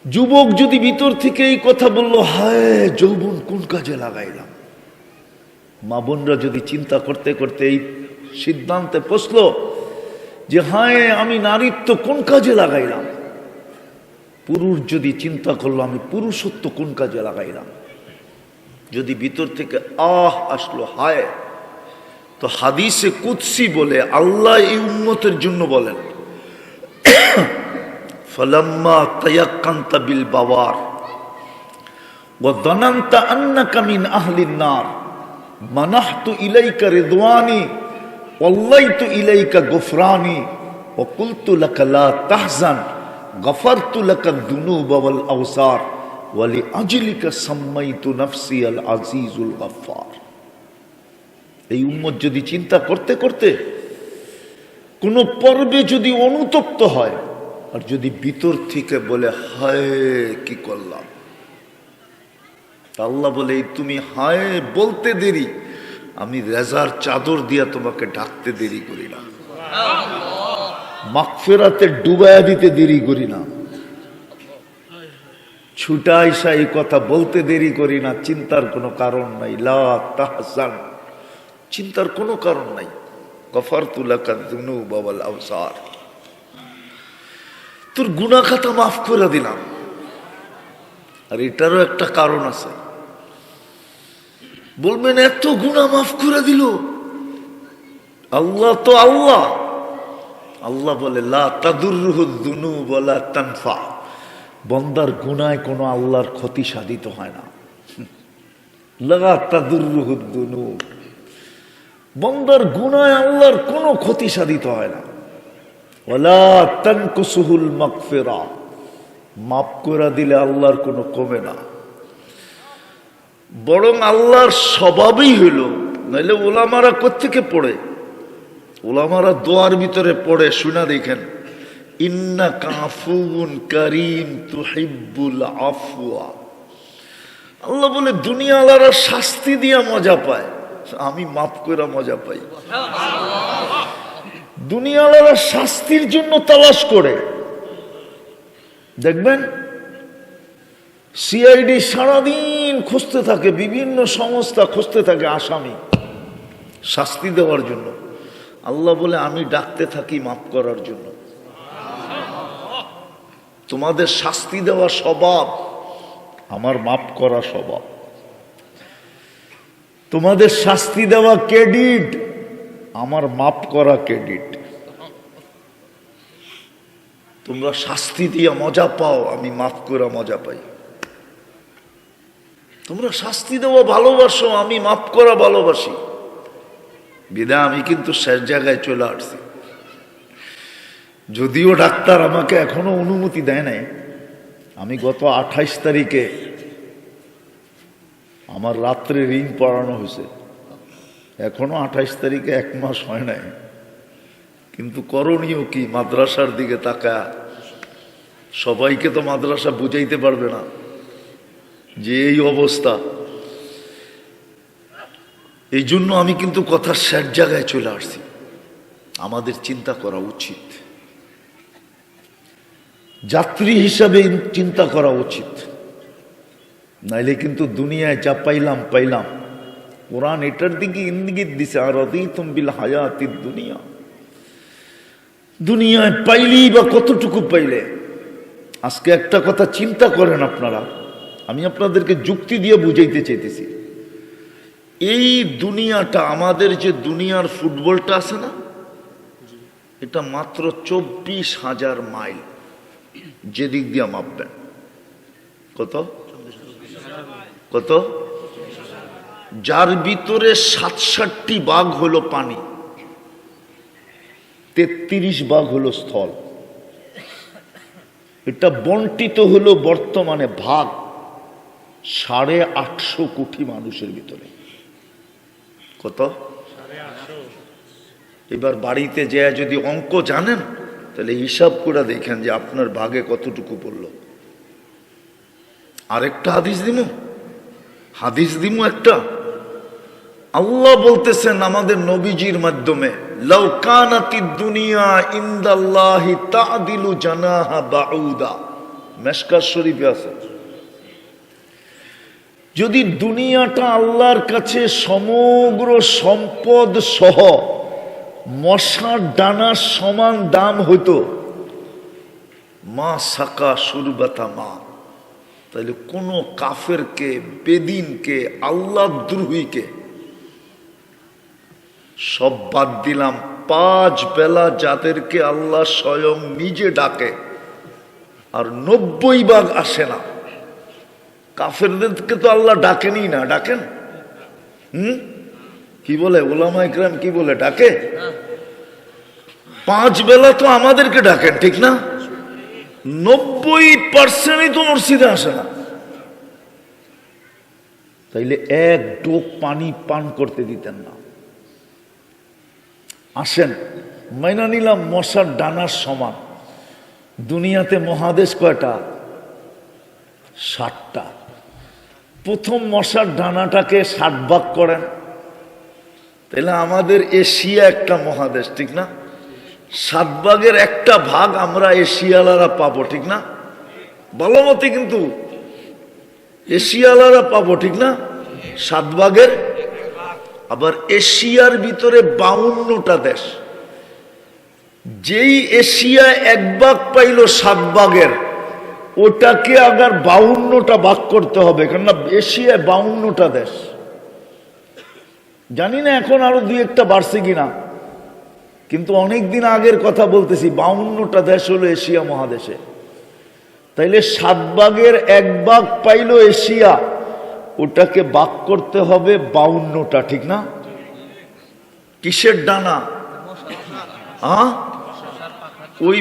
যুবক যদি ভিতর থেকে এই কথা বলল, হায় যৌবন কোন কাজে লাগাইলাম। মা বোনরা যদি চিন্তা করতে করতে এই সিদ্ধান্তে পৌঁছল যে হায় আমি নারীত্ব কোন কাজে লাগাইলাম। পুরুষ যদি চিন্তা করলো আমি পুরুষত্ব কোন কাজে লাগাইলাম। যদি ভিতর থেকে আসলো হায়, তো হাদিসে কুদসি বলে আল্লাহ এই উম্মতের জন্য বলেন, ফালাম্মা তায়াক্কানতা বিল বাওয়ার ওয়া যানানতা আন্নাকা মিন আহলিন নার মানাহতু ইলাইকা রিদওয়ানি ওয়াল্লাইতু ইলাইকা গুফরানি ওয়া কুলতু লাকা লা তাহজান গফারতু লাকা যুনুবা ওয়াল আওসার ওয়া লিআজলিকা সাম্মাইতু নাফসি আল আজিজুল গফফার। এই উম্মত যদি চিন্তা করতে করতে কোন পর্বে যদি অনুতপ্ত হয় আর যদি ভিতর থেকে বলে হায় কি করলাম, আল্লাহ বলে তুমি হায় বলতে দেরি, আমি রেজার চাদর দিয়া তোমাকে ডাকতে দেরি করি না, মাগফিরাতে ডুবাইয়া দিতে দেরি করি না, ছুটা আইসা এই কথা বলতে দেরি করি না। চিন্তার কোনো কারণ নাই, লা তাহজান, চিন্তার কোনো কারণ নাই। গফারতু লাকা যুনুবা ওয়াল আওসার, তোর গুনাহ খাতা মাফ করে দিলাম। আর এটারও একটা কারণ আছে। বলবেন এত গুনাহ মাফ করে দিল আল্লাহ, তো আল্লাহ আল্লাহ বলে লা তাদুররুহু যুনুব ওয়ালা তানফা, বান্দার গুনায় কোনো আল্লাহর ক্ষতি সাধিত হয় না। লা তাদুররুহু যুনুব, বান্দার গুনায় আল্লাহর কোনো ক্ষতি সাধিত হয় না। ওয়ালা তানকুসুহুল মাগফিরা, মাফ করে দিলে আল্লাহর কোনো কমে না, বরং আল্লাহর স্বভাবই হইল। নাইলে ওলামারা কোত্থেকে পড়ে? ওলামারা দোয়ার ভিতরে পড়ে, শুনা দেখেন, ইন্নাকা আফুউন কারীম তুহিব্বুল আফওয়া। আল্লাহ বলে দুনিয়াওয়ালারা শাস্তি দিয়া মজা পায়, আমি মাফ করে মজা পাই। দুনিয়াওয়ালারা শাস্তির জন্য তালাশ করে। দেখবেন সিআইডি সারাদিন খুঁজতে থাকে, বিভিন্ন সংস্থা খুঁজতে থাকে আসামি শাস্তি দেওয়ার জন্য। আল্লাহ বলে আমি ডাকতে থাকি মাফ করার জন্য। তোমাদের শাস্তি দেওয়া স্বভাব, আমার মাফ করা স্বভাব। তোমাদের শাস্তি দেওয়া ক্রেডিট, আমার মাফ করা ক্রেডিট। তোমরা শাস্তি দিয়ে মজা পাও, আমি মাফ করে মজা পাই। তোমরা শাস্তি দেওয়া ভালোবাসো, আমি মাফ করা ভালোবাসি। বিদায় আমি কিন্তু শেষ জায়গায় চলে আসছি। যদিও ডাক্তার আমাকে এখনো অনুমতি দেয় নাই। আমি গত 28 তারিখে আমার রাত্রে রিং পড়ানো হয়েছে, এখনো 28 তারিখে 1 মাস হয় নাই। কিন্তু করণীয় কি? মাদ্রাসার দিকে তাকা। সবাইকে তো মাদ্রাসা বুঝাইতে পারবে না যে এই অবস্থা। এই জন্য আমি কিন্তু কথা শেষ জায়গায় চলে আসছি। আমাদের চিন্তা করা উচিত, যাত্রী হিসাবে চিন্তা করা উচিত। নাইলে কিন্তু দুনিয়ায় যা পাইলাম পাইলাম। কোরআন এটার দিকে ইঙ্গিত দিছে, আর রাদিতুম বিল হায়াতিদ দুনিয়া। দুনিয়ায় পাইলেই বা কতটুকু পাইলে। আজকে একটা কথা চিন্তা করেন আপনারা, আমি আপনাদেরকে যুক্তি দিয়ে বুঝাইতে চাইতেছি। এই দুনিয়াটা, আমাদের যে দুনিয়ার ফুটবলটা আছে না, এটা মাত্র 24,000 মাইল। যেদিক দিয়ে মাপবেন কত কত, যার ভিতরে 67 ভাগ হলো পানি, 33 ভাগ হলো স্থল। এটা বন্টিত হলো বর্তমানে ভাগ 850 কোটি মানুষের ভিতরে। কত? এবার বাড়িতে যে যদি অঙ্ক জানেন তাহলে হিসাব করে দেখেন যে আপনার ভাগে কতটুকু পড়লো। আরেকটা হাদিস দিমু একটা। আল্লাহ বলতেছেন আমাদের নবীজির মাধ্যমে, লাউ কানাতিদ দুনিয়া ইনদাল্লাহি তা'দিলু জানাহা বাউদা মেশকাত শরীফে আছে। যদি দুনিয়াটা আল্লাহর কাছে সমগ্র সম্পদ সহ মশার ডানার সমান দাম হইতো, মা সাকা সুরবাতা মা, তাহলে কোন কাফেরকে, বেদিনকে, আল্লাহ দ্রোহীকে সব বাদ দিলাম, 5 বেলা যাদেরকে আল্লাহ স্বয়ং নিজে ডাকে আর 90 ভাগ আসে না, কাফেরদেরকে তো আল্লাহ ডাকেনই না। ডাকেন? কি বলে উলামা ইকরাম, কি বলে ডাকে? 5 বেলা তো আমাদেরকে ডাকেন, ঠিক না? 90%ই তো মসজিদে আসে না। তাইলে এক ডোক পানি পান করতে দিতেন না। আসেন, মাইনা নিলাম মশার ডানার সমান। দুনিয়াতে মহাদেশ কয়টা? 7টা। প্রথম মশার ডানাটাকে 60 ভাগ করেন, তাহলে আমাদের এশিয়া একটা মহাদেশ, ঠিক না? 7 ভাগের 1টা ভাগ আমরা এশিয়ালারা পাবো, ঠিক না? ভালো মতে কিন্তু এশিয়ালারা পাবো, ঠিক না? 7 ভাগের। আবার এশিয়ার ভিতরে 52টা দেশ। যেই এশিয়া 1 ভাগ পাইল 7 ভাগের, ওটাকে আবার 52টা ভাগ করতে হবে, কেননা এশিয়ায় 52টা দেশ। জানি না এখন আরো 2-1টা বাড়ছে কিনা, কিন্তু অনেকদিন আগের কথা বলতেছি, 52টা দেশ হলো এশিয়া মহাদেশে। তাইলে 7 ভাগের 1 ভাগ পাইল এশিয়া, ওটাকে ভাগ করতে হবে 52টা, ঠিক না? কিসের ডানা? ওই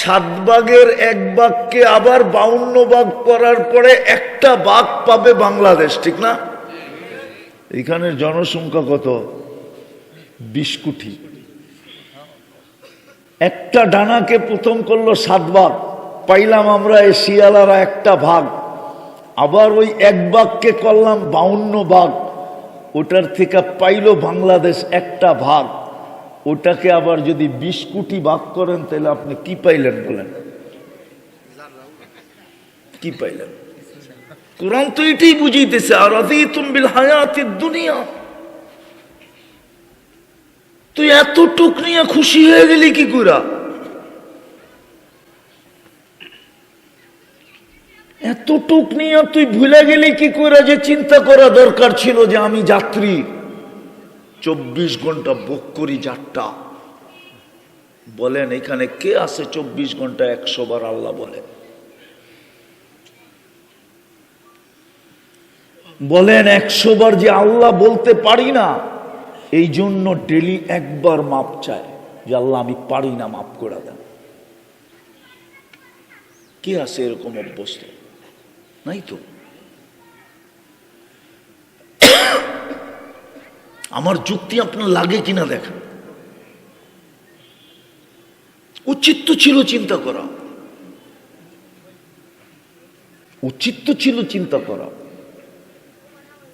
7 ভাগের 1 ভাগকে আবার 52 ভাগ করার পরে 1টা ভাগ পাবে বাংলাদেশ, ঠিক না? এখানের জনসংখ্যা কত? 20 কোটি। একটা ডানাকে প্রথম করলো 7 ভাগ, পাইলাম আমরা এশিয়ালারা 1টা ভাগ। আবার ওই 1 ভাগকে করলাম 52 ভাগ, ওটার থেকে পাইল বাংলাদেশ 1টা ভাগ। ওটাকে আবার যদি 20 কোটি ভাগ করেন, তাহলে আপনি কি পাইলেন বলেন? কি পাইলেন? কোরআন তো এটাই বুঝাইতেছে, আর রাদিতুম বিল হায়াতিদ দুনিয়া। তুই এতটুক নিয়ে খুশি হয়ে গেলি কি কইরা? এতটুক নিয়ে তুই ভুলে গেলি কি কইরা যে চিন্তা করা দরকার ছিল যে আমি যাত্রী, 24 ঘন্টা বুক করি যাত্রা। বলেন এখানে কে আছে 24 ঘন্টা 100 বার আল্লাহ বলেন? বলেন 100 বার যে আল্লাহ বলতে পারি না, এই জন্য ডেলি 1 বার মাপ চায় যে আল্লাহ আমি পারি না, মাপ করে দেন। কে আছে এরকম অভ্যস্ত? নাই তো। আমার যুক্তি আপনার লাগে কিনা দেখেন। উচিত তো ছিল চিন্তা করা, উচিত তো ছিল চিন্তা করা।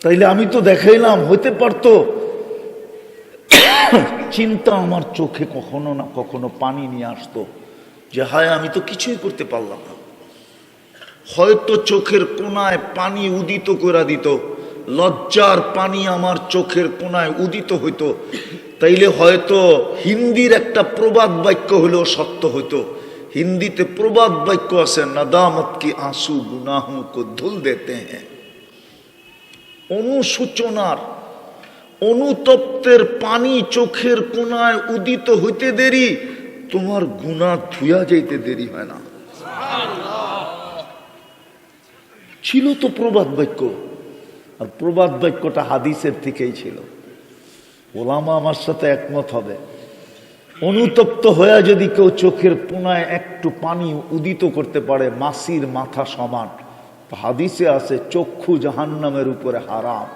তাইলে আমি তো দেখাইলাম, হইতে পারতো চিন্তা আমার চোখে কখনো না কখনো পানি নিয়ে আসতো যে হায় আমি তো কিছুই করতে পারলাম না। হয়তো চোখের কোনায় পানি উদিত করে দিত, লজ্জার পানি আমার চোখের কোনায় উদিত হইতো, তাইলে হয়তো হিন্দির একটা প্রবাদ বাক্য হলেও সত্য হইতো। হিন্দিতে প্রবাদ বাক্য আছে, নাদামত কি আঁসু গুনাহু কো ধুল দেতে হ্যাঁ। অনুশোচনার, অনুতপ্তের পানি চোখের কোনায় উদিত হইতে দেরি, তোমার গুনাহ ধুয়া যাইতে দেরি হয় না। ছিল তো প্রবাদ বাক্য, আর প্রবাদ বাক্যটা হাদিসের থেকেই ছিল। ওলামা আমার সাথে একমত হবে, অনুতপ্ত হয়ে যদি কেউ চোখের কোনায় একটু পানি উদিত করতে পারে মাছির মাথা সমান, হাদিসে আছে চক্ষু জাহান্নামের উপরে হারাম।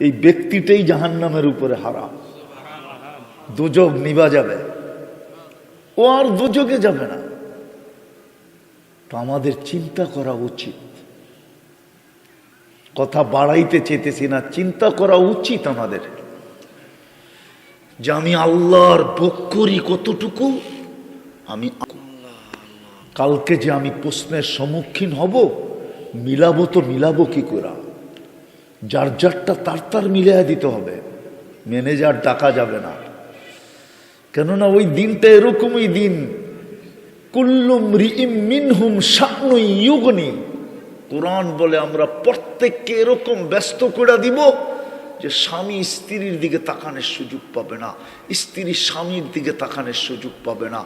এই ব্যক্তিটাই জাহান্নামের উপরে হারাম, দোজখ নিভা যাবে, ও আর দোজখে যাবে না। তো আমাদের চিন্তা করা উচিত, কথা বাড়াইতে চেতেছি না, চিন্তা করা উচিত আমাদের যে আমি আল্লাহর ভোগ করি কতটুকু, আমি কালকে যে আমি প্রশ্নের সম্মুখীন হব, মিলাবো তো মিলাবো কি করে? যার যারটা তার মিলিয়ে দিতে হবে, ম্যানেজার ডাকা যাবে না। কেননা ওই দিনটা এরকমই দিন, কুল্লু মরিইম মিনহুম শা'নুন ইউগনি। কোরআন বলে আমরা প্রত্যেককে এরকম ব্যস্ত করে দিব যে স্বামী স্ত্রীর দিকে তাকানোর সুযোগ পাবে না, স্ত্রী স্বামীর দিকে তাকানোর সুযোগ পাবে না,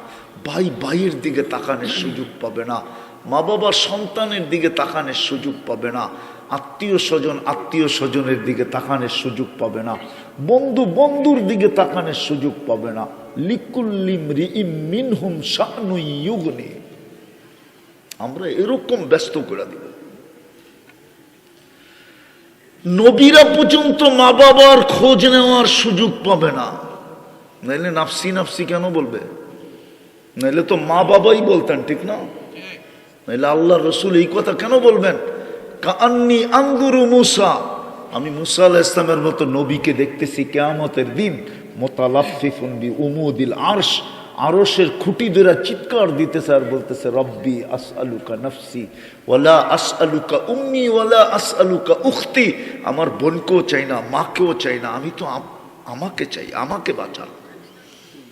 ভাই ভাইয়ের দিকে তাকানোর সুযোগ পাবে না, মা বাবা সন্তানের দিকে তাকানোর সুযোগ পাবে না, আত্মীয় স্বজনের দিকে তাকানোর সুযোগ পাবে না, বন্ধু বন্ধুর দিকে তাকানোর সুযোগ পাবে না। লিকুল্লি মরিইম মিনহুম শা'নুন ইউগনি। আমরা এরকম ব্যস্ত করে দিব। নবীরা পর্যন্ত মা বাবার খোঁজ নেওয়ার সুযোগ পাবে না। নাইলে নাফসি নাফসি কেন বলবে? নাইলে তো মা বাবাই বলতেন, ঠিক না? নাইলে আল্লাহ রসুল এই কথা কেন বলবেন? কাআন্নী আনজুরু মূসা, আমি মূসা আলাইহিস সালামের মতো নবীকে দেখতেছি কিয়ামতের দিন, মুতালাফফিফুন বিউমুদিল আরশ, আরশের খুঁটি ধরে চিৎকার দিতেছে আর বলতেছে, রব্বি আসআলুকা নফসি ওয়ালা আসআলুকা উম্মি ওয়ালা আসআলুকা উখতি। আমার বোনকেও চাই না, মাকেও চাই না, আমি তো আমাকে চাই, আমাকে বাঁচা।